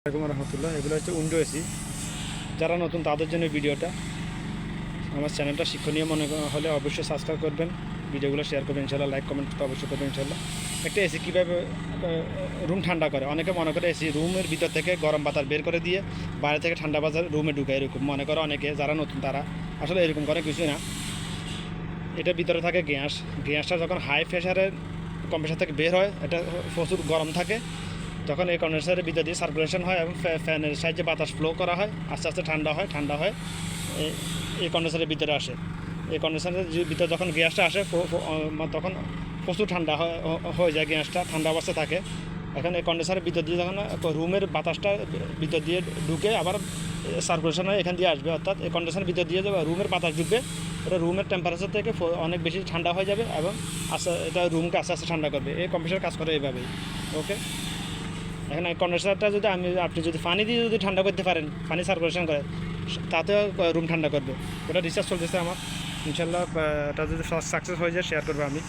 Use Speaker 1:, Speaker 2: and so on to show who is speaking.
Speaker 1: আসসালামু রহমতুল্লাহ। এগুলো হচ্ছে উইন্ডো এসি। যারা নতুন তাদের জন্য ভিডিওটা। আমার চ্যানেলটা শিক্ষণীয় মনে হলে অবশ্যই সাবস্ক্রাইব করবেন, ভিডিওগুলো শেয়ার করবেন ইনশাল্লাহ, লাইক কমেন্ট তো অবশ্যই করবেন ইনশাল্লাহ। একটা এসি কীভাবে রুম ঠান্ডা করে, অনেকে মনে করে এসি রুমের ভিতর থেকে গরম বাতাস বের করে দিয়ে বাইরে থেকে ঠান্ডা বাতাস রুমে ঢুকায়, এরকম মনে করে অনেকে যারা নতুন তারা। আসলে এরকম করে কিছু না। এটার ভিতরে থাকে গ্যাস। গ্যাসটা যখন হাই প্রেশারের কম্প্রেসার থেকে বের হয়, এটা প্রচুর গরম থাকে, তখন এই কন্ডেন্সারের ভিতর দিয়ে সার্কুলেশন হয় এবং ফ্যানের সাহায্যে বাতাস ফ্লো করা হয়, আস্তে আস্তে ঠান্ডা হয় এই কন্ডেন্সারের ভিতরে আসে। এই কন্ডেন্সারের ভিতরে যখন গ্যাসটা আসে তখন প্রচুর ঠান্ডা হয়ে যায়, গ্যাসটা ঠান্ডা অবস্থা থাকে। এখন এই কন্ডেন্সারের ভিতর দিয়ে যখন রুমের বাতাসটা ভিতর দিয়ে ঢুকে আবার সার্কুলেশন হয়ে এখান দিয়ে আসবে, অর্থাৎ এই কন্ডেন্সারের ভিতর দিয়ে রুমের বাতাস ঢুকবে, এটা রুমের টেম্পারেচার থেকে অনেক বেশি ঠান্ডা হয়ে যাবে এবং এটা রুমকে আস্তে আস্তে ঠান্ডা করবে। এই কম্প্রেসার কাজ করে এইভাবেই। ওকে, এখন এই কন্ডেন্সারটা যদি আপনি যদি পানি দিয়ে যদি ঠান্ডা করতে পারেন, পানি সার্কুলেশন করে, তাতেও রুম ঠান্ডা করবে। ওটা রিসার্চ চলতেছে আমার, ইনশাল্লাহ এটা যদি সাকসেস হয়ে যায় শেয়ার করবো আমি।